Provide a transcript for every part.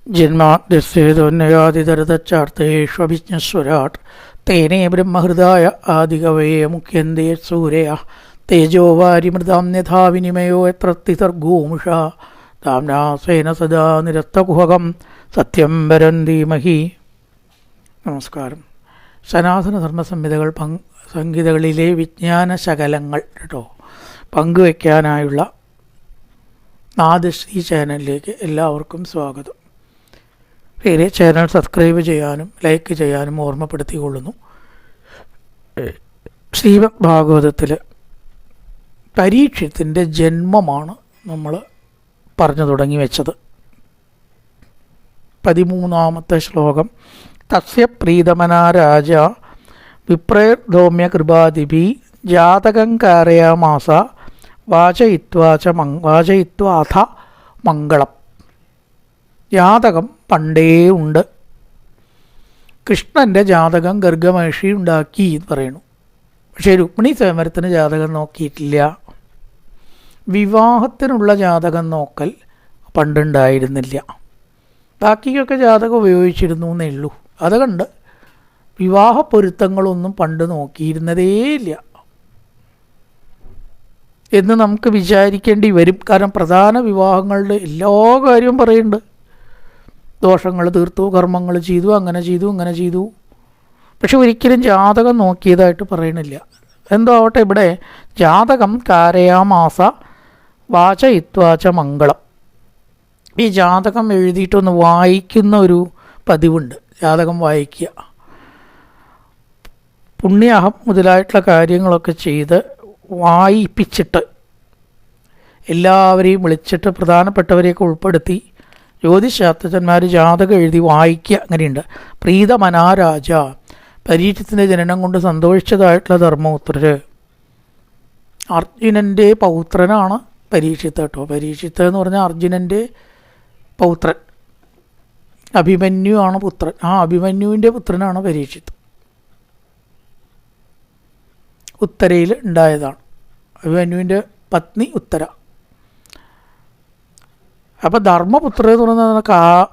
ജന്മാദ്യസ്യേതോന്നയാതിതരതച്ചാർത്തേഷ്വഭിജ്ഞസ്വരാട് തേനേ ബ്രഹ്മഹൃദായ ആദികവയെ മുഖ്യന്തേ സൂരയ തേജോ വാരിമൃതാം യഥാ വിനിമയോ യത്ര തിസർഗോമുഷ താംനാസേന സദാ നിരസ്തകുഹകം സത്യം വരന്തീമഹി. നമസ്കാരം. സനാതനധർമ്മ സംഹിതകളിലെ വിജ്ഞാന ശകലങ്ങൾ പങ്കുവയ്ക്കാനായുള്ള നാദശ്രീ ചാനലിലേക്ക് എല്ലാവർക്കും സ്വാഗതം. പേരെ ചാനൽ സബ്സ്ക്രൈബ് ചെയ്യാനും ലൈക്ക് ചെയ്യാനും ഓർമ്മപ്പെടുത്തിക്കൊള്ളുന്നു. ശ്രീമദ് ഭാഗവതത്തിൽ പരീക്ഷത്തിൻ്റെ ജന്മമാണ് നമ്മൾ പറഞ്ഞു തുടങ്ങി വെച്ചത്. 13-ാമത്തെ ശ്ലോകം. തസ്യ പ്രീതമനാ രാജ വിപ്രേർധൗമ്യ കൃപാദിഭി ജാതകം കാരയാമാസ വാചയിത്വാഥ മംഗളം. ജാതകം പണ്ടേ ഉണ്ട്. കൃഷ്ണൻ്റെ ജാതകം ഗർഗമഹർഷി ഉണ്ടാക്കി എന്ന് പറയുന്നു. പക്ഷേ രുക്മിണി സ്വയംവരത്തിന് ജാതകം നോക്കിയിട്ടില്ല. വിവാഹത്തിനുള്ള ജാതകം നോക്കൽ പണ്ടുണ്ടായിരുന്നില്ല. ബാക്കിയൊക്കെ ജാതകം ഉപയോഗിച്ചിരുന്നു എന്നേ ഉള്ളൂ. അതുകൊണ്ട് വിവാഹ പൊരുത്തങ്ങളൊന്നും പണ്ട് നോക്കിയിരുന്നതേയില്ല എന്ന് നമുക്ക് വിചാരിക്കേണ്ടി വരും. കാരണം പ്രധാന വിവാഹങ്ങളുടെ എല്ലാ കാര്യവും പറയുന്നുണ്ട്. ദോഷങ്ങൾ തീർത്തു, കർമ്മങ്ങൾ ചെയ്തു, അങ്ങനെ ചെയ്തു, ഇങ്ങനെ ചെയ്തു. പക്ഷെ ഒരിക്കലും ജാതകം നോക്കിയതായിട്ട് പറയണില്ല. എന്തോ ആവട്ടെ, ഇവിടെ ജാതകം കാരയാമാസ വാചയിത്വാച മംഗളം. ഈ ജാതകം എഴുതിയിട്ടൊന്ന് വായിക്കുന്ന ഒരു പതിവുണ്ട്. ജാതകം വായിക്കുക, പുണ്യാഹം മുതലായിട്ടുള്ള കാര്യങ്ങളൊക്കെ ചെയ്ത് വായിപ്പിച്ചിട്ട് എല്ലാവരെയും വിളിച്ചിട്ട് പ്രധാനപ്പെട്ടവരെയൊക്കെ ഉൾപ്പെടുത്തി ജ്യോതിശാസ്ത്രജ്ഞന്മാർ ജാതകം എഴുതി വായിക്കുക. അങ്ങനെയുണ്ട്. പ്രീതമനാരാജ, പരീക്ഷത്തിൻ്റെ ജനനം കൊണ്ട് സന്തോഷിച്ചതായിട്ടുള്ള ധർമ്മപുത്രർ. അർജുനൻ്റെ പൗത്രനാണ് പരീക്ഷിത്ത് കേട്ടോ. പരീക്ഷിത്ത് എന്ന് പറഞ്ഞാൽ അർജുനൻ്റെ പൗത്രൻ. അഭിമന്യു ആണ് പുത്രൻ. ആ അഭിമന്യുവിൻ്റെ പുത്രനാണ് പരീക്ഷിത്ത്. ഉത്തരയിൽ ഉണ്ടായതാണ്. അഭിമന്യുവിൻ്റെ പത്നി ഉത്തര. അപ്പോൾ ധർമ്മപുത്ര എന്ന് പറയുന്നത്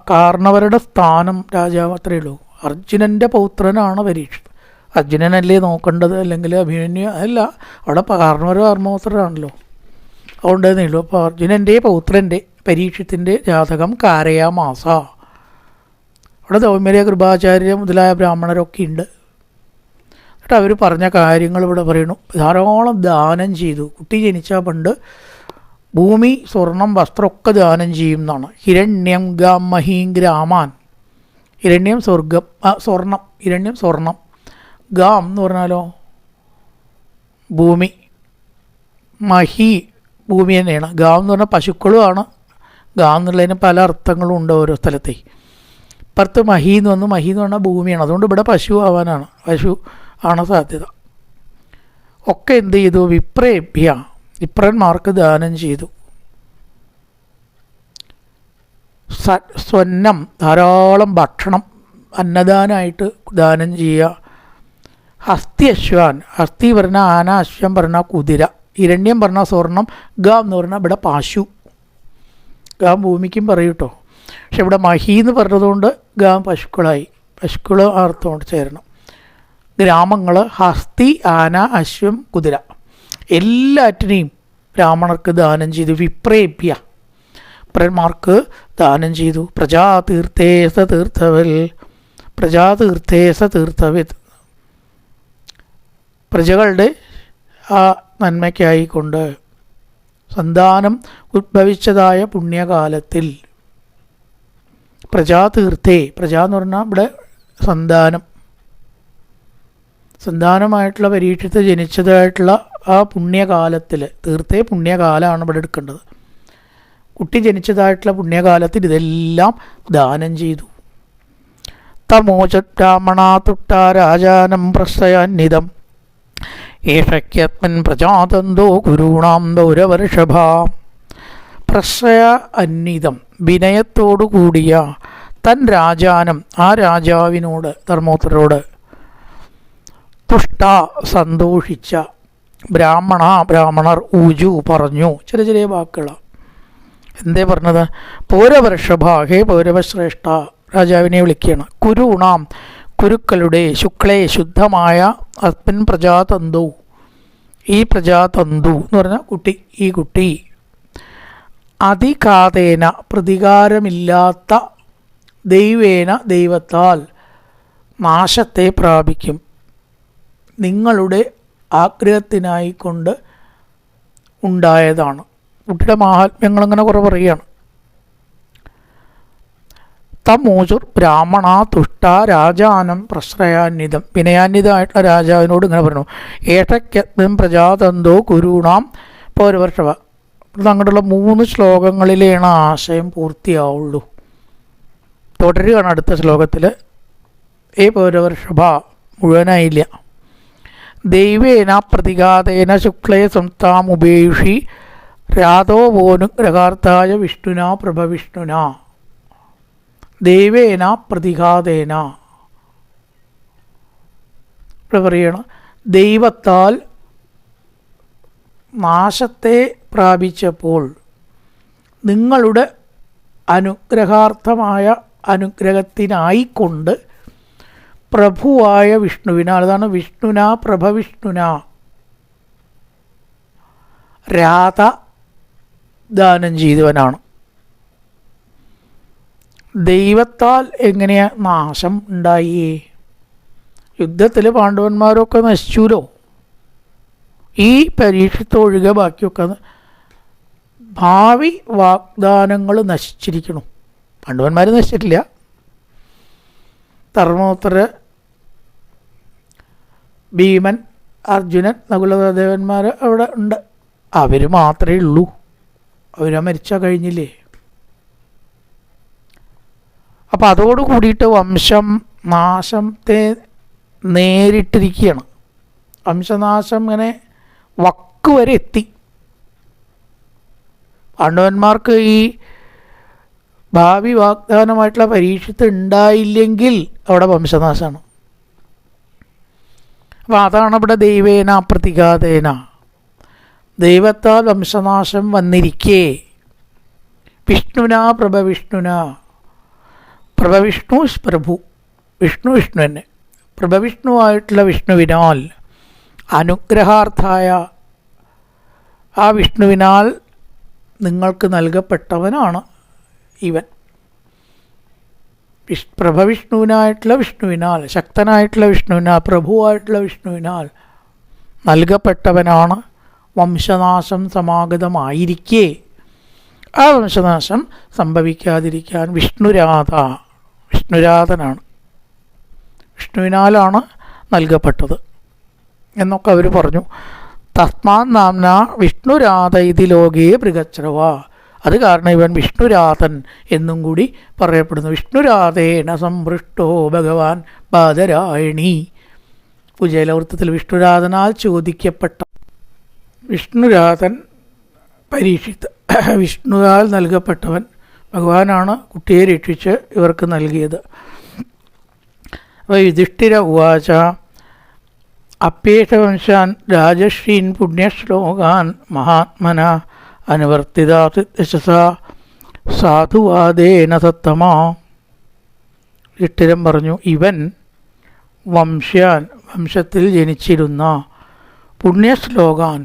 കാരണവരുടെ സ്ഥാനം രാജാവ് അത്രയേ ഉള്ളൂ. അർജുനൻ്റെ പൗത്രനാണ് പരീക്ഷിത്. അർജുനനല്ലേ നോക്കേണ്ടത്, അല്ലെങ്കിൽ അഭിമന്യു അല്ല. അവിടെ കാരണവർ ധർമ്മപുത്രനാണല്ലോ, അതുകൊണ്ടേ ഉള്ളൂ. അപ്പോൾ അർജുനൻ്റെ പൗത്രൻ്റെ പരീക്ഷത്തിൻ്റെ ജാതകം കാരയാമാസ. അവിടെ ദൗമ്യ കൃപാചാര്യ മുതലായ ബ്രാഹ്മണരൊക്കെ ഉണ്ട്. എന്നിട്ട് അവർ പറഞ്ഞ കാര്യങ്ങൾ ഇവിടെ പറയണു. ധാരാളം ദാനം ചെയ്തു. കുട്ടി ജനിച്ചാൽ പണ്ട് ഭൂമി, സ്വർണം, വസ്ത്രമൊക്കെ ദാനം ചെയ്യും എന്നാണ്. ഹിരണ്യം ഗാം മഹീം ഗ്രാമാൻ. ഹിരണ്യം സ്വർഗം, സ്വർണം. ഹിരണ്യം സ്വർണം. ഗാം എന്ന് പറഞ്ഞാലോ ഭൂമി. മഹി ഭൂമി തന്നെയാണ്. ഗാം എന്ന് പറഞ്ഞാൽ പശുക്കളുമാണ്. ഗാം എന്നുള്ളതിന് പല അർത്ഥങ്ങളും ഉണ്ട് ഓരോ സ്ഥലത്തെ. ഇപ്പുറത്ത് മഹി എന്ന് വന്നു. മഹി എന്ന് പറഞ്ഞാൽ ഭൂമിയാണ്. അതുകൊണ്ട് ഇവിടെ പശു ആവാനാണ്, പശു ആണ് സാധ്യത. ഒക്കെ എന്ത് ചെയ്തു? വിപ്രേഭ്യ, വിപ്രന്മാർക്ക് ദാനം ചെയ്തു. സ്വന്നം, ധാരാളം ഭക്ഷണം അന്നദാനമായിട്ട് ദാനം ചെയ്യുക. ഹസ്തി അശ്വാൻ, ഹസ്തി പറഞ്ഞാൽ ആന, അശ്വം പറഞ്ഞാൽ കുതിര, ഹിരണ്യം പറഞ്ഞാൽ സ്വർണം, ഗാം എന്ന് പറഞ്ഞാൽ ഇവിടെ പശു. ഗാം ഭൂമിക്കും പറയും കേട്ടോ. പക്ഷെ ഇവിടെ മഹി എന്ന് പറഞ്ഞതുകൊണ്ട് ഗാം പശുക്കളായി. പശുക്കൾ അർത്ഥം ചേരണം. ഗ്രാമങ്ങൾ ഹസ്തി, ആന, അശ്വം, കുതിര എല്ലാറ്റിനെയും ബ്രാഹ്മണർക്ക് ദാനം ചെയ്തു. വിപ്രേഭ്യ, വിപ്രന്മാർക്ക് ദാനം ചെയ്തു. പ്രജാതീർത്ഥേസ തീർത്ഥവൽ, പ്രജാതീർത്ഥേസ തീർത്ഥവിത്. പ്രജകളുടെ ആ നന്മയ്ക്കായിക്കൊണ്ട് സന്താനം ഉദ്ഭവിച്ചതായ പുണ്യകാലത്തിൽ പ്രജാതീർത്ഥേ, പ്രജ എന്ന് പറഞ്ഞാൽ ഇവിടെ സന്താനം, സന്താനമായിട്ടുള്ള പരീക്ഷത്ത് ജനിച്ചതായിട്ടുള്ള ആ പുണ്യകാലത്തിൽ, തീർത്ഥേ പുണ്യകാലമാണ് ഇവിടെ എടുക്കേണ്ടത്. കുട്ടി ജനിച്ചതായിട്ടുള്ള പുണ്യകാലത്തിൽ ഇതെല്ലാം ദാനം ചെയ്തു. തമോച ബ്രാഹ്മണാ തുട്ടാ രാജാനം പ്രശ്രയാന്വിതം ഏഷക്യത്മൻ പ്രജാതന്തോ ഗുരുണാം ദൗരവർഷഭ. പ്രശ്രയ അന്വിതം, വിനയത്തോടു കൂടിയ തൻ രാജാനം, ആ രാജാവിനോട്, ധർമ്മപുത്രരോട്, തുഷ്ട സന്തോഷിച്ച, ബ്രാഹ്മണർ ഊജു പറഞ്ഞു. ചെറിയ ചെറിയ വാക്കുകളാണ്. എന്തേ പറഞ്ഞത്? പൗരവർഷഭ, ഹേ പൗരവശ്രേഷ്ഠ, രാജാവിനെ വിളിക്കുകയാണ്. കുരുണാം, കുരുക്കളുടെ, ശുക്ലേ, ശുദ്ധമായ, അസ്മിൻ പ്രജാതന്തു, ഈ പ്രജാതന്തു എന്ന് പറഞ്ഞാൽ കുട്ടി, ഈ കുട്ടി, അതിഘാതേന, പ്രതികാരമില്ലാത്ത, ദൈവേന, ദൈവത്താൽ, നാശത്തെ പ്രാപിക്കും. നിങ്ങളുടെ ആഗ്രഹത്തിനായിക്കൊണ്ട് ഉണ്ടായതാണ്. കുട്ടിയുടെ മാഹാത്മ്യങ്ങളങ്ങനെ കുറേ പറയുകയാണ്. തമൂചുർ ബ്രാഹ്മണ തുഷ്ട രാജാനം പ്രശ്രയാന്വിതം, വിനയാന്വിതമായിട്ടുള്ള രാജാവിനോട് ഇങ്ങനെ പറഞ്ഞു, ഏഷക്യത്നം പ്രജാതന്തോ കുരുണാം പൗരവർഷവ. അങ്ങോട്ടുള്ള 3 ശ്ലോകങ്ങളിലാണ് ആശയം പൂർത്തിയാവുള്ളൂ. തുടരുകയാണ് അടുത്ത ശ്ലോകത്തിൽ. ഏ പൗരവർഷഭ മുഴുവനായില്ല. ദൈവേന പ്രതിഘാതേന ശുക്ലേ സംസ്ഥാമുപേക്ഷി രാധോ വോനുഗ്രഹാർത്ഥായ വിഷ്ണുന പ്രഭവിഷ്ണുന. ദൈവേന പ്രതിഘാതേന, ഇവിടെ പറയണം, ദൈവത്താൽ നാശത്തെ പ്രാപിച്ചപ്പോൾ നിങ്ങളുടെ അനുഗ്രഹാർത്ഥമായ അനുഗ്രഹത്തിനായിക്കൊണ്ട് പ്രഭുവായ വിഷ്ണുവിനാൽ, അതാണ് വിഷ്ണുന പ്രഭവിഷ്ണുന, രാധ ദാനം ചെയ്തവനാണ്. ദൈവത്താൽ എങ്ങനെയാ നാശം ഉണ്ടായി? യുദ്ധത്തിൽ പാണ്ഡവന്മാരൊക്കെ നശിച്ചുല്ലോ. ഈ പരീക്ഷത്തൊഴികെ ബാക്കിയൊക്കെ ഭാവി വാഗ്ദാനങ്ങൾ നശിച്ചിരിക്കണം. പാണ്ഡവന്മാർ നശിച്ചിട്ടില്ല. ധർമ്മപുത്രർ, ഭീമൻ, അർജുനൻ, നകുലദേവന്മാർ അവിടെ ഉണ്ട്. അവർ മാത്രമേ ഉള്ളൂ. അവർ മരിച്ചാൽ കഴിഞ്ഞില്ലേ. അപ്പം അതോട് കൂടിയിട്ട് വംശം നാശത്തെ നേരിട്ടിരിക്കുകയാണ്. വംശനാശം ഇങ്ങനെ വക്ക് വരെ എത്തി. പാണ്ഡവന്മാർക്ക് ഈ ഭാവി വാഗ്ദാനമായിട്ടുള്ള പരീക്ഷത്ത് ഉണ്ടായില്ലെങ്കിൽ അവിടെ വംശനാശമാണ്. അപ്പം അതാണ് ഇവിടെ ദൈവേന പ്രതിഘാതേന, ദൈവത്താൽ വംശനാശം വന്നിരിക്കേ. വിഷ്ണുന പ്രഭവിഷ്ണുന, പ്രഭവിഷ്ണു പ്രഭു, വിഷ്ണു വിഷ്ണുവിനെ, പ്രഭവിഷ്ണുവായിട്ടുള്ള വിഷ്ണുവിനാൽ, അനുഗ്രഹാർത്ഥായ ആ വിഷ്ണുവിനാൽ നിങ്ങൾക്ക് നൽകപ്പെട്ടവനാണ് ഇവൻ. പ്രഭവിഷ്ണുവിനായിട്ടുള്ള വിഷ്ണുവിനാൽ, ശക്തനായിട്ടുള്ള വിഷ്ണുവിനാൽ, പ്രഭുവായിട്ടുള്ള വിഷ്ണുവിനാൽ നൽകപ്പെട്ടവനാണ്. വംശനാശം സമാഗതമായിരിക്കേ ആ വംശനാശം സംഭവിക്കാതിരിക്കാൻ വിഷ്ണുരാധനാണ്, വിഷ്ണുവിനാലാണ് നൽകപ്പെട്ടത് എന്നൊക്കെ അവർ പറഞ്ഞു. തസ്മാൻ നാംന വിഷ്ണുരാധ ഇതി ലോകേ മൃഗച്രവ, അത് കാരണം ഇവൻ വിഷ്ണുരാധൻ എന്നും കൂടി പറയപ്പെടുന്നു. വിഷ്ണുരാധേന സംപൃഷ്ടോ ഭഗവാൻ ബാദരായണി. കുചേലവൃത്തത്തിൽ വിഷ്ണുരാധനാൽ ചോദിക്കപ്പെട്ട വിഷ്ണുരാധൻ പരീക്ഷിത്ത്, വിഷ്ണുവാൽ നൽകപ്പെട്ടവൻ, ഭഗവാനാണ് കുട്ടിയെ രക്ഷിച്ച് ഇവർക്ക് നൽകിയത്. അപ്പോൾ യുധിഷ്ഠിര ഉവാച അപ്യേഷവംശാൻ രാജശ്രീൻ പുണ്യശ്ലോകാൻ മഹാത്മന അനുവർത്തിതാ സാധുവാദേന സത്തമാ. യുധിഷ്ഠിരൻ പറഞ്ഞു, ഇവൻ വംശത്തിൽ ജനിച്ചിരുന്ന പുണ്യശ്ലോകാൻ,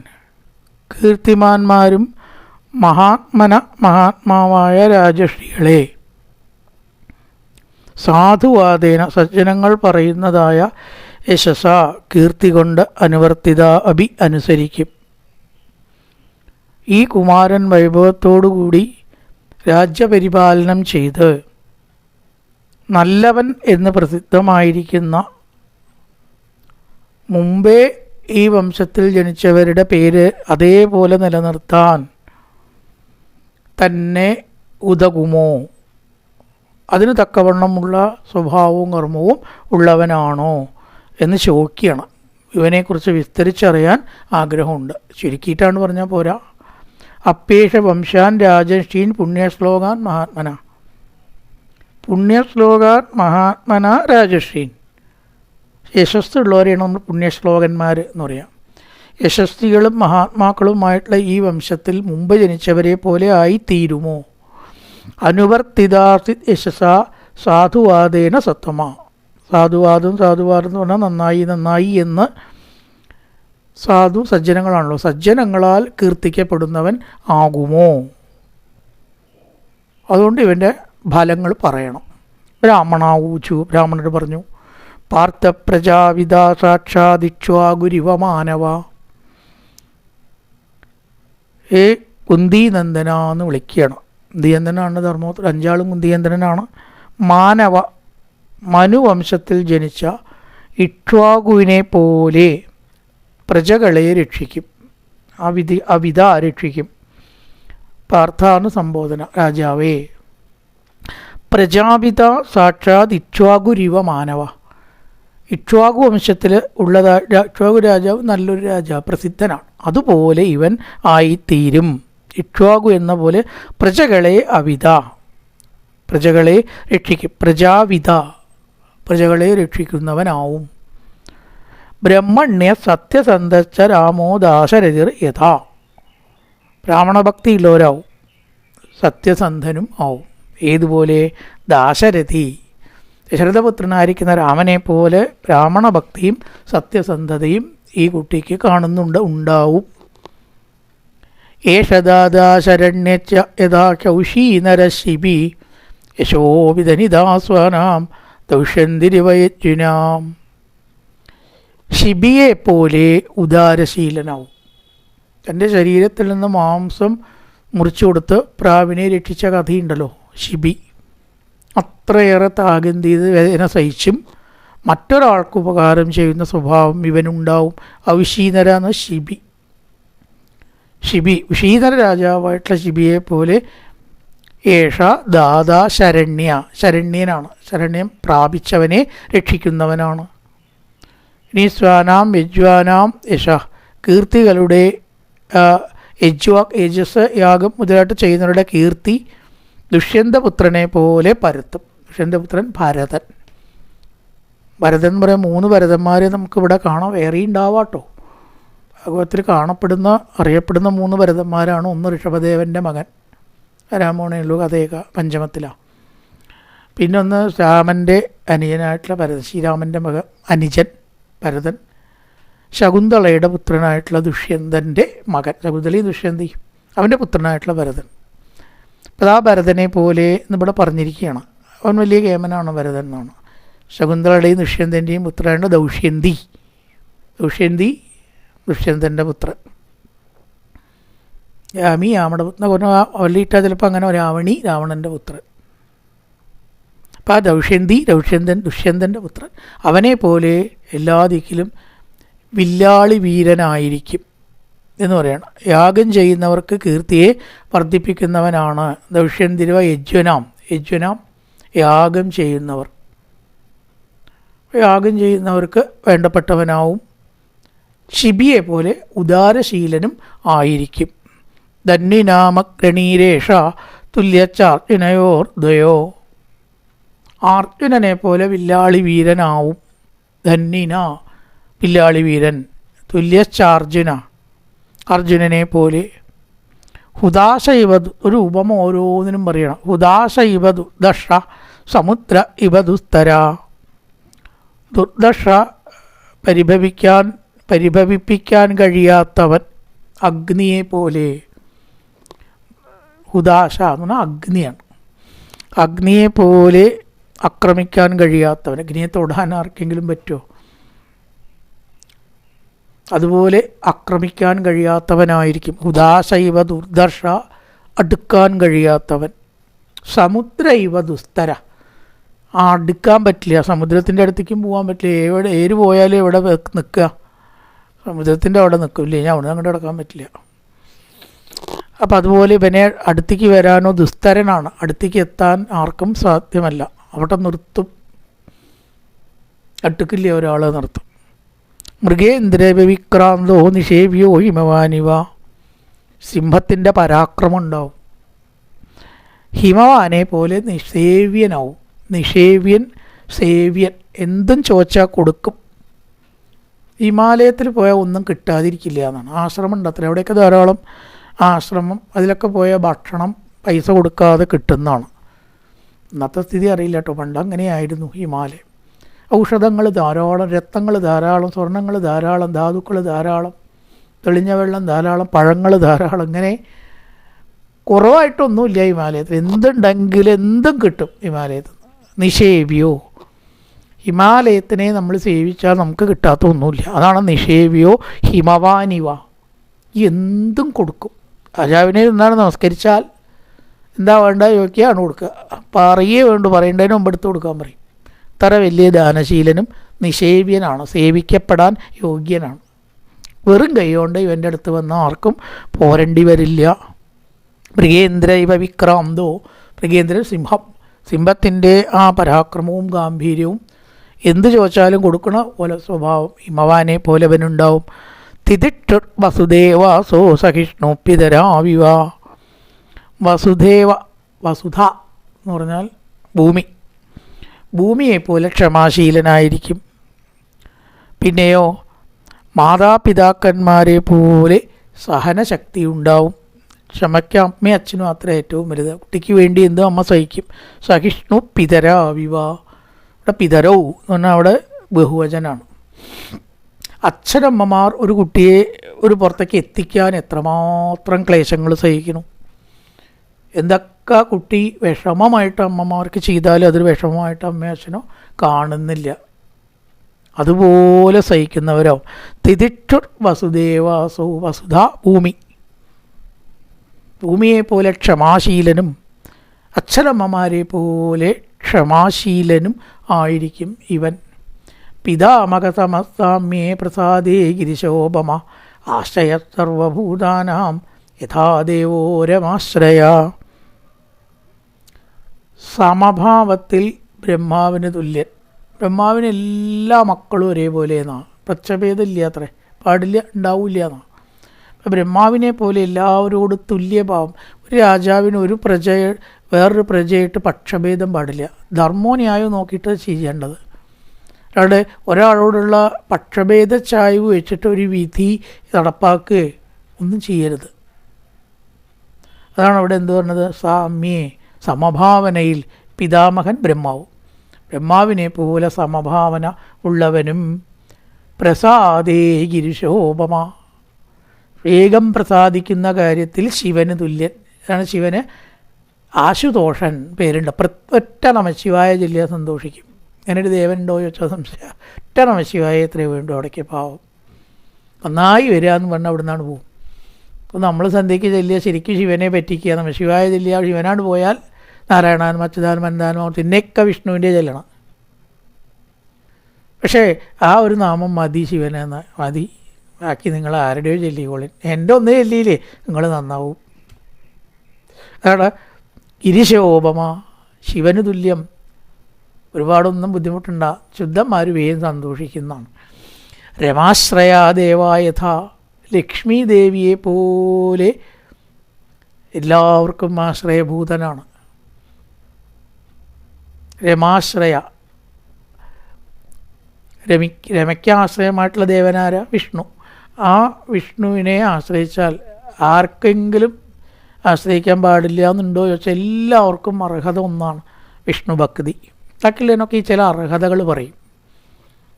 കീർത്തിമാന്മാരും മഹാത്മാവായ രാജശ്രീകളെ, സാധുവാദേന സജ്ജനങ്ങൾ പറയുന്നതായ യശസ കീർത്തി കൊണ്ട് അനുവർത്തിത അഭി അനുസരിക്കും. ഈ കുമാരൻ വൈഭവത്തോടുകൂടി രാജ്യപരിപാലനം ചെയ്ത് നല്ലവൻ എന്ന് പ്രസിദ്ധമായിരിക്കുന്ന, മുമ്പേ ഈ വംശത്തിൽ ജനിച്ചവരുടെ പേര് അതേപോലെ നിലനിർത്താൻ തന്നെ ഉതകുമോ, അതിന് തക്കവണ്ണമുള്ള സ്വഭാവവും കർമ്മവും ഉള്ളവനാണോ എന്ന് ചോദിക്കുകയാണ്. ഇവനെക്കുറിച്ച് വിസ്തരിച്ചറിയാൻ ആഗ്രഹമുണ്ട്. ചുരുക്കിയിട്ടാണ് പറഞ്ഞാൽ പോരാ. അപ്പേഷ വംശാൻ രാജശ്രീൻ പുണ്യശ്ലോകാൻ മഹാത്മന, പുണ്യശ്ലോകാൻ മഹാത്മന രാജശ്രീൻ, യശസ്സുള്ളവരെയാണ് നമ്മൾ പുണ്യശ്ലോകന്മാർ എന്ന് പറയാം. യശസ്വികളും മഹാത്മാക്കളുമായിട്ടുള്ള ഈ വംശത്തിൽ മുമ്പ് ജനിച്ചവരെ പോലെ ആയിത്തീരുമോ? അനുവർത്തിതാസി യശസ സാധുവാദേന സത്തമ. സാധുവാദം എന്ന് പറഞ്ഞാൽ നന്നായി നന്നായി എന്ന്. സാധു സജ്ജനങ്ങളാണല്ലോ, സജ്ജനങ്ങളാൽ കീർത്തിക്കപ്പെടുന്നവൻ ആകുമോ? അതുകൊണ്ട് ഇവൻ്റെ ഫലങ്ങൾ പറയണം. ബ്രാഹ്മണാവൂച്ചു, ബ്രാഹ്മണർ പറഞ്ഞു, പാർത്ഥ പ്രജാവിദ സാക്ഷാദിച്വാഗുരിവ മാനവ. ഏ കുന്തിനന്ദന എന്ന് വിളിക്കുകയാണ്. കുന്തിനന്ദനാണ് ധർമ്മപുത്ര, 5 കുന്തിനന്ദനാണ്. മാനവ, മനുവംശത്തിൽ ജനിച്ച ഇക്ഷ്വാകുവിനെ പോലെ പ്രജകളെ രക്ഷിക്കും. അവിധ രക്ഷിക്കും. പാർത്ഥാണ് സംബോധന. രാജാവേ, പ്രജാപിത സാക്ഷാത് ഇക്ഷ്വാകുരിവ മാനവ. ഇക്ഷ്വാകു വംശത്തിൽ ഉള്ളതായ ഇക്ഷ്വാകു രാജാവ് നല്ലൊരു രാജാവ്, പ്രസിദ്ധനാണ്. അതുപോലെ ഇവൻ ആയിത്തീരും. ഇക്ഷ്വാകു എന്ന പോലെ പ്രജകളെ അവിധ, പ്രജകളെ രക്ഷിക്കും. പ്രജാവിധ, പ്രജകളെ രക്ഷിക്കുന്നവനാവും. ബ്രഹ്മണ്യ സത്യസന്ധച്ച രാമോ ദാശരഥിർ യഥാ. ബ്രാഹ്മണഭക്തിയുള്ളവരാവും, സത്യസന്ധനും ആവും. ഏതുപോലെ? ദാശരഥി, ദശരഥപുത്രനായിരിക്കുന്ന രാമനെ പോലെ ബ്രാഹ്മണഭക്തിയും സത്യസന്ധതയും ഈ കുട്ടിക്ക് ഉണ്ടാവും. ഏഷദാശരണ്യച്ച യഥാ കൗശീനരശിബി യശോവിധനിദാസ്വാനാം ദൗഷ്യന്തിരിവയജ്ഞാം. ശിബിയെ പോലെ ഉദാരശീലനാവും. തൻ്റെ ശരീരത്തിൽ നിന്ന് മാംസം മുറിച്ചു കൊടുത്ത് പ്രാവിനെ രക്ഷിച്ച കഥയുണ്ടല്ലോ, ശിബി. അത്രയേറെ ത്യാഗം ചെയ്ത് വേദന സഹിച്ചും മറ്റൊരാൾക്ക് ഉപകാരം ചെയ്യുന്ന സ്വഭാവം ഇവനുണ്ടാവും. ഔശീനര എന്ന ശിബി. ഉശീനര രാജാവായിട്ടുള്ള ശിബിയെ പോലെ ഏഷ ദാദാ ശരണ്യ, ശരണ്യനാണ്. ശരണ്യം പ്രാപിച്ചവനെ രക്ഷിക്കുന്നവനാണ്. ഇനി സ്വാനാം യജ്വാനാം യശ, കീർത്തികളുടെ യജസ് യാഗം മുതലായിട്ട് ചെയ്യുന്നവരുടെ കീർത്തി ദുഷ്യന്തപുത്രനെ പോലെ പരത്തും. ദുഷ്യന്തപുത്രൻ ഭരതൻ. ഭരതൻ എന്ന് പറയാൻ 3 ഭരതന്മാരെ നമുക്കിവിടെ കാണാം. വേറെ ഉണ്ടാവാട്ടോ. ഭാഗവത്തിൽ അറിയപ്പെടുന്ന 3 ഭരതന്മാരാണ്. ഒന്ന് ഋഷഭദേവൻ്റെ മകൻ, രാമോണയുള്ളൂ, കഥയൊക്കെ പഞ്ചമത്തിലാണ്. പിന്നെ ഒന്ന് രാമൻ്റെ അനിയനായിട്ടുള്ള ഭരതൻ, ശ്രീരാമൻ്റെ അനുജൻ ഭരതൻ. ശകുന്തളയുടെ പുത്രനായിട്ടുള്ള ദുഷ്യന്തൻ്റെ മകൻ, ശകുന്തളയും ദുഷ്യന്തിയും, അവൻ്റെ പുത്രനായിട്ടുള്ള ഭരതൻ. അപ്പോൾ ആ ഭരതനെ പോലെ എന്നിവിടെ പറഞ്ഞിരിക്കുകയാണ്. അവൻ വലിയ കേമനാണ് ഭരതൻ എന്നാണ്. ശകുന്തളയുടെയും ദുഷ്യന്തൻ്റെയും പുത്രനാണ് ദൗഷ്യന്തി. ദുഷ്യന്തൻ്റെ പുത്രൻ. രാമി രാമയുടെ പുത്രൻ പറഞ്ഞ വള്ളിയിട്ടാൽ ചിലപ്പോൾ അങ്ങനെ രാവണി രാവണൻ്റെ പുത്രൻ. അപ്പോൾ ആ ദുഷ്യന്തൻ്റെ പുത്രൻ അവനെ പോലെ എല്ലാ ദിക്കിലും വില്ലാളി വീരനായിരിക്കും എന്ന് പറയണം. യാഗം ചെയ്യുന്നവർക്ക് കീർത്തിയെ വർദ്ധിപ്പിക്കുന്നവനാണ്. ദൗഷ്യന്തിരുവ യജ്വനാം യാഗം ചെയ്യുന്നവർക്ക് വേണ്ടപ്പെട്ടവനാവും. ശിബിയെ പോലെ ഉദാരശീലനും ആയിരിക്കും. ധന്യനാമഗ്രണീരേഷ തുല്യച്ചാർജുനയോർദ്വയോ. അർജുനനെ പോലെ വില്ലാളി വീരനാവും. ധന്യന വില്ലാളി വീരൻ. തുല്യച്ചാർജുന അർജുനനെ പോലെ. ഹുദാശ ഇവതു, ഒരു ഉപമ ഓരോന്നിനും പറയണം. ഹുദാശ ഇവ ദുർദശ സമുദ്ര ഇവ ദുസ്തര. ദുർദശ പരിഭവിപ്പിക്കാൻ കഴിയാത്തവൻ, അഗ്നിയെ പോലെ. ഹുദാശ എന്ന് പറഞ്ഞാൽ അഗ്നിയാണ്. അഗ്നിയെ പോലെ ആക്രമിക്കാൻ കഴിയാത്തവൻ. അഗ്നിയെ തൊടാൻ ആർക്കെങ്കിലും പറ്റുമോ? അതുപോലെ ആക്രമിക്കാൻ കഴിയാത്തവനായിരിക്കും. ഹുദാശ ഇവ ദുർദർശ, അടുക്കാൻ കഴിയാത്തവൻ. സമുദ്ര ഇവ ദുസ്തര, അടുക്കാൻ പറ്റില്ല. സമുദ്രത്തിൻ്റെ അടുത്തേക്കും പോകാൻ പറ്റില്ല. ഏര് പോയാലും എവിടെ നിൽക്കുക? സമുദ്രത്തിൻ്റെ അവിടെ നിൽക്കില്ലേ, ഞാൻ അവിടെ അങ്ങോട്ട് കിടക്കാൻ പറ്റില്ല. അപ്പം അതുപോലെ ഇവനെ അടുത്തേക്ക് വരാനോ ദുസ്തരനാണ്. അടുത്തേക്ക് എത്താൻ ആർക്കും സാധ്യമല്ല. അവിടെ നിർത്തും, അടുക്കില്ലേ ഒരാളെ നിർത്തും. മൃഗേന്ദ്രവിക്രാന്തോ നിഷേവ്യോ ഹിമവാനിവ. സിംഹത്തിൻ്റെ പരാക്രമം ഉണ്ടാവും. ഹിമവാനെ പോലെ നിഷേവ്യൻ, എന്തും ചോദിച്ചാൽ കൊടുക്കും. ഹിമാലയത്തിൽ പോയാൽ ഒന്നും കിട്ടാതിരിക്കില്ല എന്നാണ്. ആശ്രമം ഉണ്ട് അത്ര, അവിടെയൊക്കെ ധാരാളം ആശ്രമം, അതിലൊക്കെ പോയ ഭക്ഷണം പൈസ കൊടുക്കാതെ കിട്ടുന്നതാണ്. ഇന്നത്തെ സ്ഥിതി അറിയില്ല കേട്ടോ, പണ്ട് അങ്ങനെയായിരുന്നു ഹിമാലയം. ഔഷധങ്ങൾ ധാരാളം, രത്നങ്ങൾ ധാരാളം, സ്വർണ്ണങ്ങൾ ധാരാളം, ധാതുക്കൾ ധാരാളം, തെളിഞ്ഞ വെള്ളം ധാരാളം, പഴങ്ങൾ ധാരാളം, ഇങ്ങനെ കുറവായിട്ടൊന്നുമില്ല ഹിമാലയത്തിൽ. എന്തുണ്ടെങ്കിലും എന്തും കിട്ടും ഹിമാലയത്തിൽ. നിഷേവ്യോ, ഹിമാലയത്തിനെ നമ്മൾ സേവിച്ചാൽ നമുക്ക് കിട്ടാത്ത ഒന്നുമില്ല. അതാണ് നിഷേവ്യോ ഹിമവാനിവ, എന്തും കൊടുക്കും. രാജാവിനെ എന്താണ് നമസ്കരിച്ചാൽ എന്താ വേണ്ട ചോദിക്കുകയാണ് കൊടുക്കുക. പറയേ വേണ്ടു, പറയേണ്ടതിന് മുമ്പ് എടുത്ത് കൊടുക്കാൻ പറയും. ഇത്ര വലിയ ദാനശീലനും നിഷേവ്യനാണ്, സേവിക്കപ്പെടാൻ യോഗ്യനാണ്. വെറും കൈകൊണ്ട് ഇവൻ്റെ അടുത്ത് വന്ന ആർക്കും പോരേണ്ടി വരില്ല. മൃഗേന്ദ്ര ഇവ വിക്രാന്തോ, മൃഗേന്ദ്രൻ സിംഹം, സിംഹത്തിൻ്റെ ആ പരാക്രമവും ഗാംഭീര്യവും എന്ത് ചോദിച്ചാലും കൊടുക്കണ പോലെ സ്വഭാവം ഹിമവാനെ പോലെ അവനുണ്ടാവും. തിതിട്ട് വസുദേവാസോ സഹിഷ്ണു പിതരാവിവ, വസുദേവ, വസുധ എന്ന് പറഞ്ഞാൽ ഭൂമി, ഭൂമിയെപ്പോലെ ക്ഷമാശീലനായിരിക്കും. പിന്നെയോ മാതാപിതാക്കന്മാരെ പോലെ സഹനശക്തി ഉണ്ടാവും. ക്ഷമയ്ക്ക് അമ്മയും അച്ഛനും അത്ര ഏറ്റവും വലുത്. കുട്ടിക്ക് വേണ്ടി എന്തും അമ്മ സഹിക്കും. സഹിഷ്ണു പിതരാവിവ, ഇവിടെ പിതരോ എന്ന് പറഞ്ഞാൽ അവിടെ ബഹുവചനാണ്. അച്ഛനമ്മമാർ ഒരു കുട്ടിയെ ഒരു പുറത്തേക്ക് എത്തിക്കാൻ എത്രമാത്രം ക്ലേശങ്ങൾ സഹിക്കണം. എന്തൊക്കെ കുട്ടി വിഷമമായിട്ട് അമ്മമാർക്ക് ചെയ്താലും അതൊരു വിഷമമായിട്ട് അമ്മയോ അച്ഛനോ കാണുന്നില്ല. അതുപോലെ സഹിക്കുന്നവരോ. തിതിക്ഷുർ വസുദേവാസോ, വസുധ ഭൂമി, ഭൂമിയെപ്പോലെ ക്ഷമാശീലനും അച്ഛനമ്മമാരെ പോലെ ക്ഷമാശീലനും ആയിരിക്കും ഇവൻ. പിതാമകസമസാമ്യേ പ്രസാദേ ഗിരിശോപമ, ആശ്രയ സർവഭൂതാനാം യഥാദേവോ രമാശ്രയ. സമഭാവത്തിൽ ബ്രഹ്മാവിന് തുല്യൻ. ബ്രഹ്മാവിന് എല്ലാ മക്കളും ഒരേപോലെ എന്നാണ്. പ്രച്ഛഭേദമില്ല, അത്രേ പാടില്ല, ഉണ്ടാവില്ല എന്നാണ്. അപ്പം ബ്രഹ്മാവിനെ പോലെ എല്ലാവരോടും തുല്യഭാവം. ഒരു രാജാവിന് ഒരു പ്രജയെ വേറൊരു പ്രജയായിട്ട് പക്ഷഭേദം പാടില്ല. ധർമ്മോന്യായം നോക്കിയിട്ട് ചെയ്യേണ്ടത്. അല്ലാതെ ഒരാളോടുള്ള പക്ഷഭേദ ചായ്വ് വെച്ചിട്ട് ഒരു വിധി നടപ്പാക്കുകയോ ഒന്നും ചെയ്യരുത്. അതാണ് അവിടെ എന്ത് പറഞ്ഞത്? സാമ്യേ, സമഭാവനയിൽ പിതാമഹൻ ബ്രഹ്മാവും. ബ്രഹ്മാവിനെ പോലെ സമഭാവന ഉള്ളവനും. പ്രസാദേ ഗിരിശോപമ, വേഗം പ്രസാദിക്കുന്ന കാര്യത്തിൽ ശിവന് തുല്യൻ. അതാണ് ശിവന് ആശുതോഷൻ പേരുണ്ട്. ഒറ്റ നമശിവായ ജില്ല സന്തോഷിക്കും. അങ്ങനൊരു ദേവനുണ്ടോ ചോദിച്ചാൽ സംശയം. ഒറ്റ നമശിവായ എത്രയോ വേണ്ടു അവിടേക്ക് പാവം. നന്നായി വരിക എന്ന് പറഞ്ഞാൽ അവിടെ നിന്നാണ് പോകും. അപ്പോൾ നമ്മൾ സന്ധ്യയ്ക്ക് ചെല്ലുക ശരിക്കും ശിവനെ പറ്റിക്കുക. നമശിവായ ചെല്ലുക, ശിവനാട് പോയാൽ നാരായണാൻ മച്ചുദാൻ മന്ദാനോ തിന്നൊക്കെ വിഷ്ണുവിൻ്റെ ചെല്ലണം. പക്ഷേ ആ ഒരു നാമം മതി, ശിവനെന്ന് മതി. ബാക്കി നിങ്ങൾ ആരുടെയോ ചെല്ലിക്കോളി. എൻ്റെ ഒന്നേ ചെല്ലിയില്ലേ നിങ്ങൾ നന്നാവും. അതാണ് ഗിരിശോപമ, ശിവന് തുല്യം. ഒരുപാടൊന്നും ബുദ്ധിമുട്ടുണ്ട, ശുദ്ധന്മാർ വേഗം സന്തോഷിക്കുന്നതാണ്. രമാശ്രയാദേവായഥ, ലക്ഷ്മി ദേവിയെ പോലെ എല്ലാവർക്കും ആശ്രയഭൂതനാണ്. രമാശ്രയ, രമയ്ക്ക് ആശ്രയമായിട്ടുള്ള ദേവനാര? വിഷ്ണു. ആ വിഷ്ണുവിനെ ആശ്രയിച്ചാൽ ആർക്കെങ്കിലും ആശ്രയിക്കാൻ പാടില്ല എന്നുണ്ടോ ചോദിച്ചാൽ എല്ലാവർക്കും അർഹത ഒന്നാണ് വിഷ്ണു ഭക്തി. തക്കില്ലനൊക്കെ ഈ ചില അർഹതകൾ പറയും.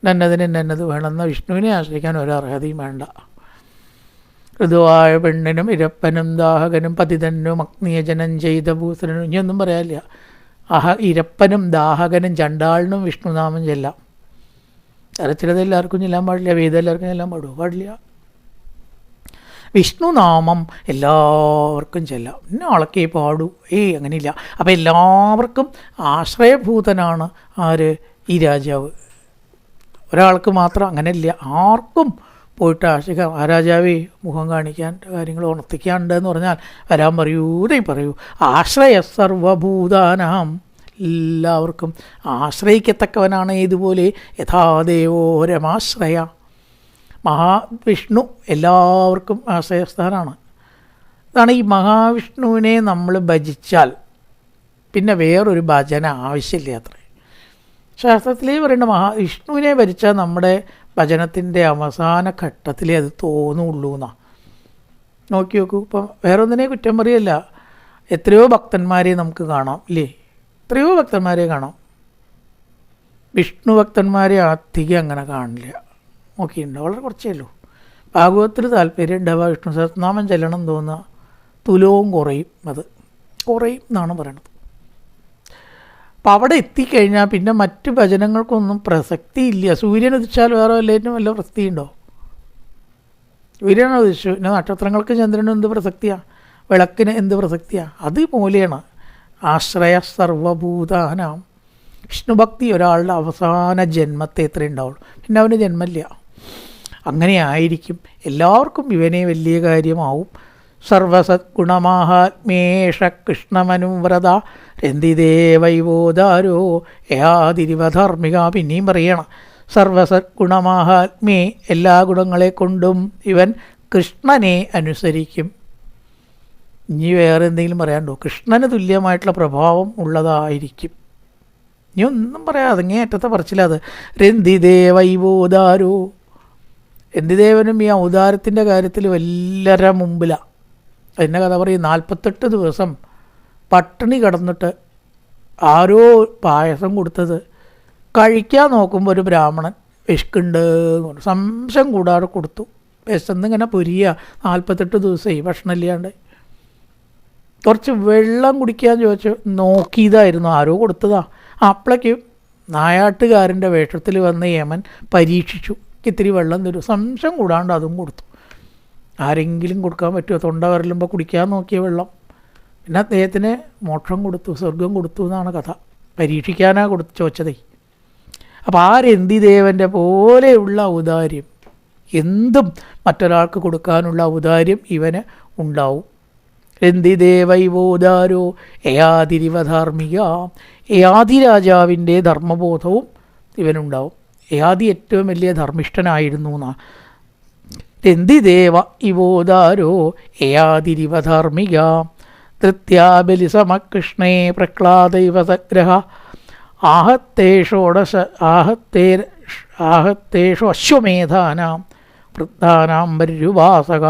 നന്നതിന് നന്നത് വേണമെന്ന വിഷ്ണുവിനെ ആശ്രയിക്കാൻ ഒരു അർഹതയും വേണ്ട. ഋതുവായ പെണ്ണിനും ഇരപ്പനും ദാഹകനും പതിതനും അഗ്നിയജനം ചെയ്ത ഭൂസനും ഇനിയൊന്നും പറയാനില്ല. ഇരപ്പനും ദാഹകനും ചണ്ടാളിനും വിഷ്ണുനാമം ചെല്ലാം. ചിലത് എല്ലാവർക്കും ചെല്ലാൻ പാടില്ല, വേദം എല്ലാവർക്കും ചെല്ലാൻ പാടില്ല. വിഷ്ണുനാമം എല്ലാവർക്കും ചെല്ലാം. ഇന്ന ആളൊക്കെ പാടൂ, അങ്ങനെയില്ല. അപ്പം എല്ലാവർക്കും ആശ്രയഭൂതനാണ് ആര്? ഈ രാജാവ്. ഒരാൾക്ക് മാത്രം അങ്ങനെയില്ല, ആർക്കും പോയിട്ട് ആശ്രയിക്കാം. ആ രാജാവേ മുഖം കാണിക്കാൻ കാര്യങ്ങൾ ഉണർത്തിക്കാനുണ്ടെന്ന് പറഞ്ഞാൽ വരാൻ പറയൂതേ പറയൂ. ആശ്രയ സർവഭൂതാനാം, എല്ലാവർക്കും ആശ്രയിക്കത്തക്കവനാണ്. ഇതുപോലെ യഥാദേവോ രമാശ്രയ, മഹാവിഷ്ണു എല്ലാവർക്കും ആശ്രയസ്ഥാനാണ്. അതാണ് ഈ മഹാവിഷ്ണുവിനെ നമ്മൾ ഭജിച്ചാൽ പിന്നെ വേറൊരു ഭജന ആവശ്യമില്ല. അത്രേ ശാസ്ത്രത്തിലേ പറയുന്നത്. മഹാവിഷ്ണുവിനെ ഭജിച്ചാൽ നമ്മുടെ ഭജനത്തിൻ്റെ അവസാന ഘട്ടത്തിലേ അത് തോന്നുള്ളൂ എന്നാണ്. നോക്കി നോക്കൂ. ഇപ്പം വേറെ ഒന്നിനെ കുറ്റം പറയല്ല, എത്രയോ ഭക്തന്മാരെ നമുക്ക് കാണാം ഇല്ലേ? എത്രയോ ഭക്തന്മാരെ കാണാം. വിഷ്ണു ഭക്തന്മാരെ അധികം അങ്ങനെ കാണില്ല. നോക്കിയിട്ടുണ്ട്, വളരെ കുറച്ചേ ഉള്ളൂ. ഭാഗവത്തിൽ താല്പര്യം ഉണ്ടാവുക, വിഷ്ണു സഹസ്രനാമം ചെല്ലണം തോന്നുക, തുലവും കുറയും, അത് കുറയും എന്നാണ് പറയണത്. അപ്പം അവിടെ എത്തിക്കഴിഞ്ഞാൽ പിന്നെ മറ്റ് ഭജനങ്ങൾക്കൊന്നും പ്രസക്തി ഇല്ല. സൂര്യൻ ഉദിച്ചാൽ വേറെ വല്ലതിനും വല്ല പ്രസക്തിയുണ്ടോ? സൂര്യനെ ഉദിച്ചു, പിന്നെ നക്ഷത്രങ്ങൾക്ക് ചന്ദ്രനും എന്ത് പ്രസക്തിയാണ്, വിളക്കിന് എന്ത് പ്രസക്തിയാണ്? അതുപോലെയാണ് ആശ്രയ സർവഭൂതാനാം. വിഷ്ണുഭക്തി ഒരാളുടെ അവസാന ജന്മത്തെ എത്ര ഉണ്ടാവുള്ളൂ, പിന്നെ അവന് ജന്മമില്ല. അങ്ങനെ ആയിരിക്കും എല്ലാവർക്കും ഇവനെ വലിയ കാര്യമാവും. സർവസദ്ഗുണമാഹാത്മേഷ കൃഷ്ണമനുവ്രത രന്തിദേവൈവോദാരോ യാതിരിവധർമ്മിക. പിന്നെയും പറയണം, സർവസദ്ഗുണമാഹാത്മ്യേ, എല്ലാ ഗുണങ്ങളെ കൊണ്ടും ഇവൻ കൃഷ്ണനെ അനുസരിക്കും. ഇനി വേറെ എന്തെങ്കിലും പറയാനുണ്ടോ? കൃഷ്ണന് തുല്യമായിട്ടുള്ള പ്രഭാവം ഉള്ളതായിരിക്കും. ഇനി ഒന്നും പറയാതെ അങ്ങേയറ്റത്തെ പറച്ചില്ല അത്. രന്തിദേവൈവോദാരോ, രന്തിദേവനും ഈ ഔദാരത്തിൻ്റെ കാര്യത്തിൽ വല്ലര മുമ്പിലാണ്. അതിൻ്റെ കഥ പറയും, 48 ദിവസം പട്ടിണി കിടന്നിട്ട് ആരോ പായസം കൊടുത്തത് കഴിക്കാൻ നോക്കുമ്പോൾ ഒരു ബ്രാഹ്മണൻ വിശക്കുണ്ട് സംശയം കൂടാതെ കൊടുത്തു. വിശന്നിങ്ങനെ പൊരിയുക, 48 ദിവസമായി ഭക്ഷണമില്ലാണ്ട്. കുറച്ച് വെള്ളം കുടിക്കാൻ ചോദിച്ചു, നോക്കിയതായിരുന്നു, ആരോ കൊടുത്തതാ. അപ്പോഴേക്കും നായാട്ടുകാരൻ്റെ വേഷത്തിൽ വന്ന യമൻ പരീക്ഷിച്ചു, ഇത്തിരി വെള്ളം തരും, സംശയം കൂടാണ്ട് അതും കൊടുത്തു. ആരെങ്കിലും കൊടുക്കാൻ പറ്റുമോ? തൊണ്ട വരലുമ്പോൾ കുടിക്കാൻ നോക്കിയ വെള്ളം. പിന്നെ അദ്ദേഹത്തിന് മോക്ഷം കൊടുത്തു, സ്വർഗം കൊടുത്തു എന്നാണ് കഥ. പരീക്ഷിക്കാനാണ് ചോദിച്ചതേ. അപ്പോൾ ആ രന്തിദേവൻ്റെ പോലെയുള്ള ഔദാര്യം, എന്തും മറ്റൊരാൾക്ക് കൊടുക്കാനുള്ള ഔദാര്യം ഇവന് ഉണ്ടാവും. രന്തിദേവൈവോദാരോ യയാതിരിവധാർമ്മിക. യയാതി രാജാവിൻ്റെ ധർമ്മബോധവും ഇവനുണ്ടാവും. യയാതി ഏറ്റവും വലിയ ധർമ്മിഷ്ഠനായിരുന്നു എന്നാണ്. രന്തിദേവ ഇവോദാരോ യയാതിരിവധാർമ്മിക. തൃത്യാബലിസമകൃഷ്ണേ പ്രഹ്ലാദൈവ സഗ്രഹ ആഹത്തേഷു അശ്വമേധാനാം വൃദ്ധാനാം പര്യുവാസക.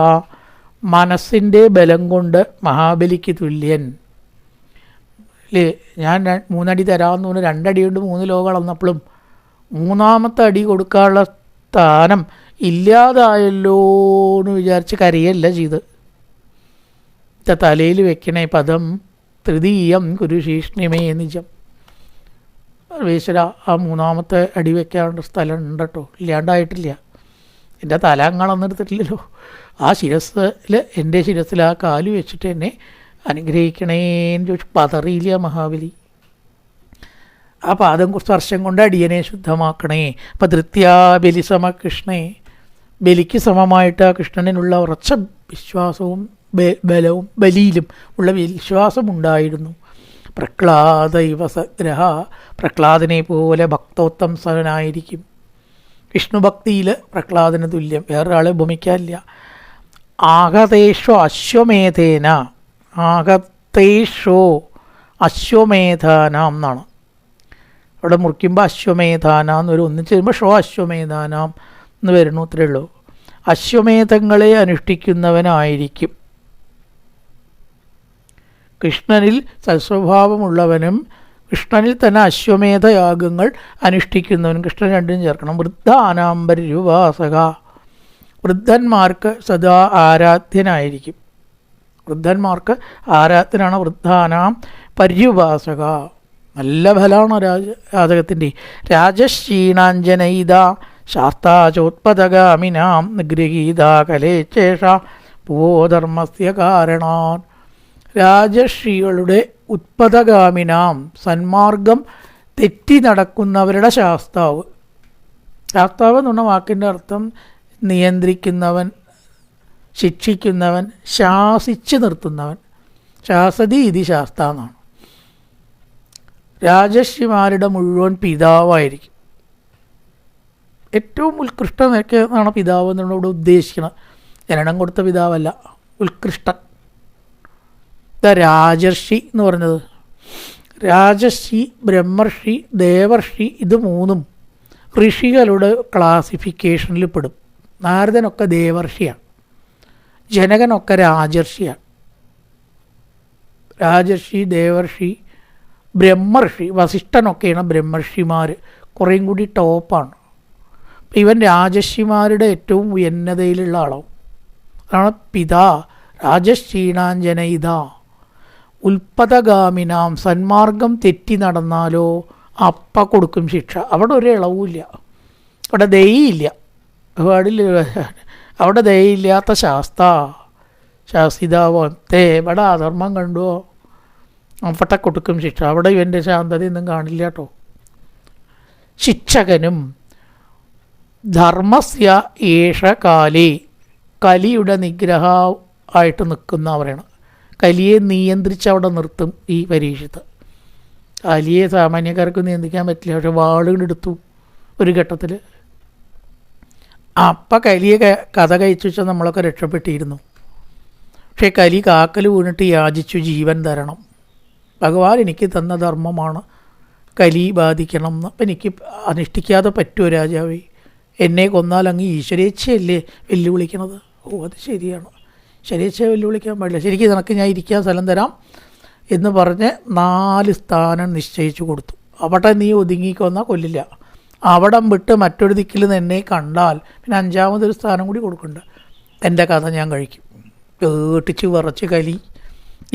മനസ്സിൻ്റെ ബലം കൊണ്ട് മഹാബലിക്ക് തുല്യൻ അല്ലേ? ഞാൻ 3 അടി തരാമെന്ന് പറഞ്ഞ് 2 അടി കൊണ്ട് 3 ലോകം അളന്നപ്പോഴും 3-ാമത്തെ അടി കൊടുക്കാനുള്ള സ്ഥാനം ഇല്ലാതായല്ലോ എന്ന് വിചാരിച്ച് കരയല്ല ചെയ്ത്. തലയിൽ വെക്കണേ പദം തൃതീയം കുരുശീഷ്ണിമേ നിജം. സർവേശ്വര, ആ 3-ാമത്തെ അടി വെക്കാനുള്ള സ്ഥലം ഉണ്ട് കേട്ടോ, ഇല്ലാണ്ടായിട്ടില്ല. എൻ്റെ തല അങ്ങാളൊന്നെടുത്തിട്ടില്ലല്ലോ. ആ ശിരസ്സിൽ, എൻ്റെ ശിരസ്സിൽ ആ കാല് വെച്ചിട്ട് എന്നെ അനുഗ്രഹിക്കണേന്ന് ചോദിച്ചു പതറിയില്ല മഹാബലി. ആ പാദം സ്പർശം കൊണ്ട് അടിയനെ ശുദ്ധമാക്കണേ. അപ്പം ധൃത്യാബലിസമ കൃഷ്ണേ, ബലിക്ക് സമമായിട്ട് ആ കൃഷ്ണനിലുള്ള ഉറച്ച വിശ്വാസവും ബലവും ബലിയിലും ഉള്ള വിശ്വാസമുണ്ടായിരുന്നു. പ്രഹ്ലാദൈവ സഗ്രഹ, പ്രഹ്ലാദനെ പോലെ ഭക്തോത്തംസനായിരിക്കും. വിഷ്ണുഭക്തിയിൽ പ്രഹ്ലാദന് തുല്യം വേറൊരാളെ ഭൂമിക്കാനില്ല. ആഹതേഷോ അശ്വമേധേന, ആഹത്തേഷോ അശ്വമേധാനാം എന്നാണ്. അവിടെ മുറിക്കുമ്പോൾ അശ്വമേധാനാം എന്ന് വരും, ഒന്നിച്ച് വരുമ്പോൾ ഷോ അശ്വമേധാനാം എന്ന് വരുന്നു, അത്രയേ ഉള്ളൂ. അശ്വമേധങ്ങളെ അനുഷ്ഠിക്കുന്നവനായിരിക്കും. കൃഷ്ണനിൽ സൽസ്വഭാവമുള്ളവനും കൃഷ്ണനിൽ തന്നെ അശ്വമേധയാഗങ്ങൾ അനുഷ്ഠിക്കുന്നവനും, കൃഷ്ണൻ രണ്ടും ചേർക്കണം. വൃദ്ധാനാം പര്യുവാസക, വൃദ്ധന്മാർക്ക് സദാ ആരാധ്യനായിരിക്കും. വൃദ്ധന്മാർക്ക് ആരാധ്യനാണ്. വൃദ്ധാനാം പര്യുവാസക, നല്ല ഫലമാണ് രാജകത്തിൻ്റെ. രാജക്ഷീണാഞ്ജനയിത ശാസ്താചോത്പദഗാമിനാം നിഗൃഹീത കലേശേഷ ഭൂധർമ്മസ്യ കാരണാൻ. രാജർഷികളുടെ ഉത്പദഗാമിനാം, സന്മാർഗം തെറ്റി നടക്കുന്നവരുടെ ശാസ്താവ്. ശാസ്താവ് എന്ന് പറഞ്ഞ വാക്കിൻ്റെ അർത്ഥം നിയന്ത്രിക്കുന്നവൻ, ശിക്ഷിക്കുന്നവൻ, ശാസിച്ച് നിർത്തുന്നവൻ. ശാസതി ഇതി ശാസ്ത എന്നാണ്. രാജർഷിമാരുടെ മുഴുവൻ പിതാവായിരിക്കും. ഏറ്റവും ഉത്കൃഷ്ടനൊക്കെ എന്നാണ് പിതാവ് എന്നുള്ള ഇവിടെ ഉദ്ദേശിക്കുന്നത്. ജനനം കൊടുത്ത പിതാവല്ല, ഉത്കൃഷ്ടൻ. രാജർഷി എന്ന് പറഞ്ഞത്, രാജർഷി, ബ്രഹ്മർഷി, ദേവർഷി, ഇത് മൂന്നും ഋഷികളുടെ ക്ലാസിഫിക്കേഷനിൽ പെടും. നാരദനൊക്കെ ദേവർഷിയാണ്, ജനകനൊക്കെ രാജർഷിയാണ്. രാജർഷി, ദേവർഷി, ബ്രഹ്മർഷി, വസിഷ്ഠനൊക്കെയാണ് ബ്രഹ്മർഷിമാർ, കുറേയും കൂടി ടോപ്പാണ്. അപ്പം ഇവൻ രാജർഷിമാരുടെ ഏറ്റവും ഉന്നതയിലുള്ള ആളാവും. അതാണ് പിതാ രാജർഷീണാഞ്ജനയിത ഉൽപ്പതഗാമിനാം. സന്മാർഗം തെറ്റി നടന്നാലോ അപ്പ കൊടുക്കും ശിക്ഷ. അവിടെ ഒരു ഇളവുമില്ല, അവിടെ ദയയില്ല, അവിടെ ദയയില്ലാത്ത ശാസ്തിതാവോ ഇവിടെ അധർമ്മം കണ്ടുവോ അവിടെ കൊടുക്കും ശിക്ഷ. അവിടെ ഇവൻ്റെ ശാന്തതയൊന്നും കാണില്ല കേട്ടോ. ശിക്ഷകനും ധർമ്മസ്യ ഏഷ കാലേ, കലിയുടെ നിഗ്രഹമായിട്ട് നിൽക്കുന്നവരാണ്. കലിയെ നിയന്ത്രിച്ച് അവിടെ നിർത്തും ഈ പരീക്ഷത്ത്. കലിയെ സാമാന്യക്കാർക്ക് നിയന്ത്രിക്കാൻ പറ്റില്ല, പക്ഷെ വാളുകളെടുത്തു ഒരു ഘട്ടത്തിൽ. അപ്പം കലിയെ കഥ കഴിച്ചു വെച്ചാൽ നമ്മളൊക്കെ രക്ഷപ്പെട്ടിരുന്നു. പക്ഷേ കലി കാക്കൽ വീണിട്ട് യാചിച്ചു ജീവൻ തരണം, ഭഗവാൻ എനിക്ക് തന്ന ധർമ്മമാണ് കലി ബാധിക്കണം എന്ന്. അപ്പം എനിക്ക് അനുഷ്ഠിക്കാതെ പറ്റുമോ രാജാവേ? എന്നെ കൊന്നാൽ അങ്ങ് ഈശ്വരേച്ഛയല്ലേ വെല്ലുവിളിക്കണത്? ഓ അത് ശരിയാണ്, ശരീച്ഛയെ വെല്ലുവിളിക്കാൻ പാടില്ല. ശരിക്കും നിനക്ക് ഞാൻ ഇരിക്കാൻ സ്ഥലം തരാം എന്ന് പറഞ്ഞ് 4 സ്ഥാനം നിശ്ചയിച്ചു കൊടുത്തു. അവിടെ നീ ഒതുങ്ങിക്കൊന്നാൽ കൊല്ലില്ല. അവിടം വിട്ട് മറ്റൊരു ദിക്കിൽ എന്നെ കണ്ടാൽ പിന്നെ 5ാമതൊരു സ്ഥാനം കൂടി കൊടുക്കണ്ട. എൻ്റെ കഥ ഞാൻ കഴിക്കും. പേട്ടിച്ച് വിറച്ച് കലി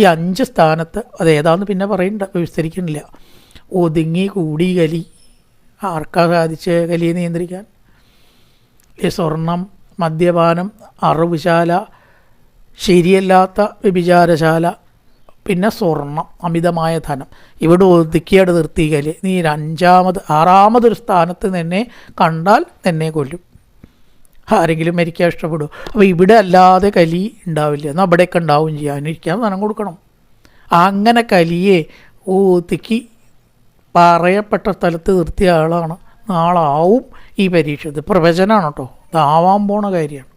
ഈ 5 സ്ഥാനത്ത് അതേതാന്ന് പിന്നെ പറയണ്ട, വിസ്തരിക്കുന്നില്ല. ഒതുങ്ങി കൂടി കലി. ആർക്കാ സാധിച്ച് കലിയെ നിയന്ത്രിക്കാൻ? ഈ സ്വർണം, മദ്യപാനം, അറവുശാല, ശരിയല്ലാത്ത വ്യഭിചാരശാല, പിന്നെ സ്വർണം, അമിതമായ ധനം, ഇവിടെ ഒതുക്കിയായിട്ട് നിർത്തി കലി. നീ 6ാമതൊരു സ്ഥാനത്ത് നിന്നെ കണ്ടാൽ നിന്നെ കൊല്ലും. ആരെങ്കിലും മരിക്കാൻ ഇഷ്ടപ്പെടും. അപ്പോൾ ഇവിടെ അല്ലാതെ കലി ഉണ്ടാവില്ല, എന്നാൽ അവിടെയൊക്കെ ഉണ്ടാവും ചെയ്യാൻ. ഇരിക്കാൻ ധനം കൊടുക്കണം. അങ്ങനെ കലിയെ ഒതുക്കി പറയപ്പെട്ട സ്ഥലത്ത് നിർത്തിയ ആളാണ് നാളാവും ഈ പരീക്ഷ. ഇത് പ്രവചനമാണ് കേട്ടോ, ഇതാവാൻ പോണ കാര്യമാണ്.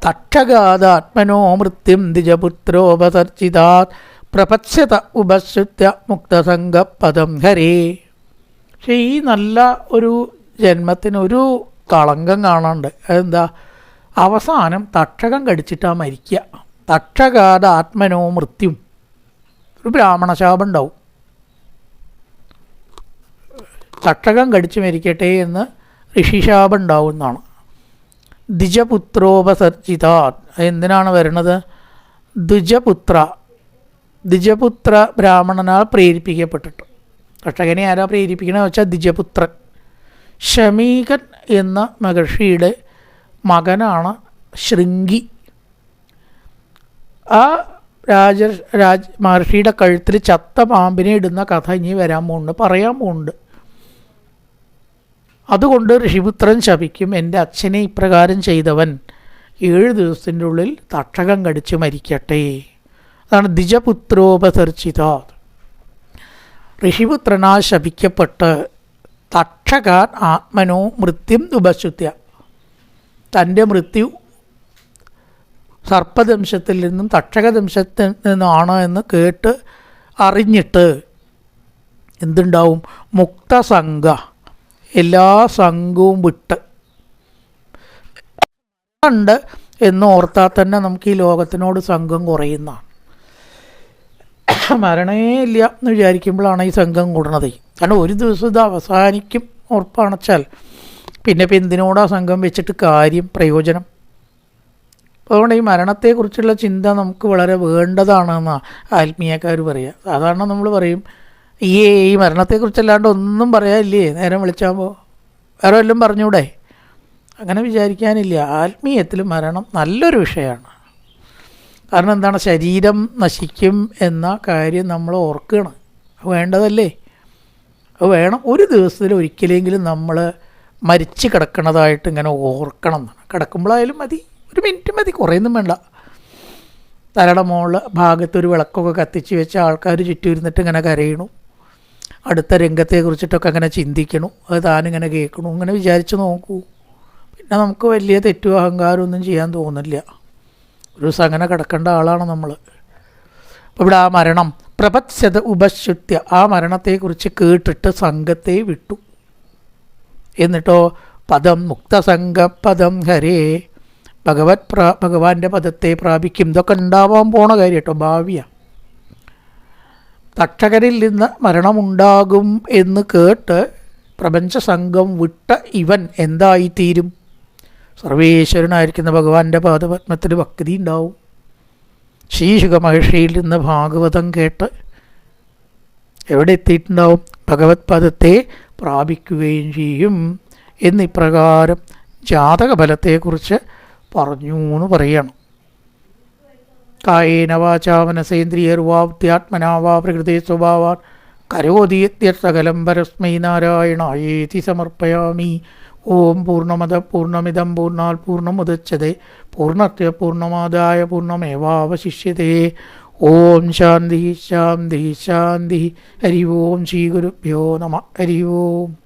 തക്ഷഗാദാത്മനോ മൃത്യും ദ്വിജപുത്രോപസർജിതാത് പ്രപച്യത ഉപശ്രുത്യ മുക്തസംഗപദം ഹരേ. പക്ഷേ ഈ നല്ല ഒരു ജന്മത്തിനൊരു കളങ്കം കാണാണ്ട്. അതെന്താ? അവസാനം തക്ഷകം കടിച്ചിട്ടാണ് മരിക്കുക. തക്ഷഗാദാത്മനോ മൃത്യും, ഒരു ബ്രാഹ്മണശാപം ഉണ്ടാവും. തക്ഷകം കടിച്ച് മരിക്കട്ടെ എന്ന് ഋഷിശാപം ഉണ്ടാവുന്നതാണ്. ദ്വിജപുത്രോപസർജിത എന്തിനാണ് വരുന്നത്? ദ്വിജപുത്ര ബ്രാഹ്മണനാൽ പ്രേരിപ്പിക്കപ്പെട്ടിട്ട്. തക്ഷകനെ ആരാ പ്രേരിപ്പിക്കണമെന്ന് വെച്ചാൽ ദ്വിജപുത്രൻ. ശമീകൻ എന്ന മഹർഷിയുടെ മകനാണ് ശൃംഗി. ആ മഹർഷിയുടെ കഴുത്തിൽ ചത്ത പാമ്പിനെ ഇടുന്ന കഥ ഇനി വരാൻ പോകുന്നുണ്ട്, പറയാൻ പോകുന്നുണ്ട്. അതുകൊണ്ട് ഋഷിപുത്രൻ ശപിക്കും, എൻ്റെ അച്ഛനെ ഇപ്രകാരം ചെയ്തവൻ 7 ദിവസത്തിൻ്റെ ഉള്ളിൽ തക്ഷകം കടിച്ച് മരിക്കട്ടെ. അതാണ് ദ്വിജപുത്രോപസർജിത. ഋഷിപുത്രനാൽ ശപിക്കപ്പെട്ട് തക്ഷകാൻ ആത്മനോ മൃത്യും ഉപശ്രുത്യ, തൻ്റെ മൃത്യു സർപ്പദംശത്തിൽ നിന്നും തക്ഷകദംശത്തിൽ നിന്നാണ് എന്ന് കേട്ട് അറിഞ്ഞിട്ട് എന്തുണ്ടാവും? മുക്തസംഗ, എല്ലാ സംഘവും വിട്ട് ഉണ്ട് എന്ന് ഓർത്താൽ തന്നെ നമുക്ക് ഈ ലോകത്തിനോട് സംഘം കുറയുന്നതാണ്. മരണേ ഇല്ല എന്ന് വിചാരിക്കുമ്പോഴാണ് ഈ സംഘം കൂടുന്നത്. കാരണം ഒരു ദിവസം ഇത് അവസാനിക്കും ഉറപ്പാണച്ചാൽ പിന്നെ ഇപ്പം എന്തിനോടാ സംഘം വെച്ചിട്ട് കാര്യം, പ്രയോജനം? അതുകൊണ്ട് ഈ മരണത്തെക്കുറിച്ചുള്ള ചിന്ത നമുക്ക് വളരെ വേണ്ടതാണെന്നാണ് ആത്മീയക്കാർ പറയുക. സാധാരണ നമ്മൾ പറയും ഈ മരണത്തെക്കുറിച്ചല്ലാണ്ട് ഒന്നും പറയാനില്ലേ നേരം വിളിച്ചാകുമ്പോൾ, വേറെ വല്ലതും പറഞ്ഞൂടെ? അങ്ങനെ വിചാരിക്കാനില്ല. ആത്മീയത്തിൽ മരണം നല്ലൊരു വിഷയമാണ്. കാരണം എന്താണ്? ശരീരം നശിക്കും എന്ന കാര്യം നമ്മൾ ഓർക്കണം, വേണ്ടതല്ലേ? അത് വേണം. ഒരു ദിവസത്തിൽ ഒരിക്കലെങ്കിലും നമ്മൾ മരിച്ച് കിടക്കണതായിട്ട് ഇങ്ങനെ ഓർക്കണം എന്നാണ്. കിടക്കുമ്പോഴായാലും മതി, 1 മിനിറ്റ് മതി, കുറേയൊന്നും വേണ്ട. തലയുടെ മുകളിൽ ഭാഗത്തൊരു വിളക്കൊക്കെ കത്തിച്ച് വെച്ച് ആൾക്കാർ ചുറ്റും ഇരുന്നിട്ട് ഇങ്ങനെ കരയണു, അടുത്ത രംഗത്തെക്കുറിച്ചിട്ടൊക്കെ അങ്ങനെ ചിന്തിക്കണു, അത് താനിങ്ങനെ കേൾക്കണു, ഇങ്ങനെ വിചാരിച്ച് നോക്കൂ. പിന്നെ നമുക്ക് വലിയ തെറ്റും അഹങ്കാരമൊന്നും ചെയ്യാൻ തോന്നില്ല. ഒരു ദിവസം അങ്ങനെ കിടക്കേണ്ട ആളാണ് നമ്മൾ. അപ്പോൾ ഇവിടെ ആ മരണം പ്രപച്യത ഉപശ്രുത്യ, ആ മരണത്തെക്കുറിച്ച് കേട്ടിട്ട് സംഘത്തെ വിട്ടു. എന്നിട്ടോ പദം മുക്തസംഗപദം ഹരേ ഭഗവാന്റെ പദത്തെ പ്രാപിക്കും. ഇതൊക്കെ ഉണ്ടാവാൻ പോണ കാര്യം കേട്ടോ, ഭാവിയാണ്. തക്ഷകരിൽ നിന്ന് മരണമുണ്ടാകും എന്ന് കേട്ട് പ്രപഞ്ചസംഘം വിട്ട ഇവൻ എന്തായിത്തീരും? സർവേശ്വരനായിരിക്കുന്ന ഭഗവാന്റെ പാദപത്മത്തിൽ ഭക്തി ഉണ്ടാവും. ശ്രീശുക മഹർഷിയിൽ നിന്ന് ഭാഗവതം കേട്ട് എവിടെ എത്തിയിട്ടുണ്ടാവും? ഭഗവത് പദത്തെ പ്രാപിക്കുകയും ചെയ്യും എന്നിപ്രകാരം ജാതകഫലത്തെക്കുറിച്ച് പറഞ്ഞു എന്ന് പറയണം. കായേന വാചാ മനസേന്ദ്രിയർവാ ബുദ്ധ്യാത്മനാ വാ പ്രകൃതി സ്വഭാവാൻ കരോതി യത്യസകലം പരസ്മൈ നാരായണായേതി സമർപ്പയാമി. ഓം പൂർണ്ണമദ പൂർണ്ണമിദം പൂർണ്ണാൽ പൂർണ്ണമുദച്യതേ പൂർണ്ണസ്യ പൂർണ്ണമാദായ പൂർണ്ണമേവാവശിഷ്യതേ. ഓം ശാന്തി ശാന്തി ശാന്തി. ഹരി ഓം ശ്രീ ഗുരുഭ്യോ നമഃ. ഹരി ഓം.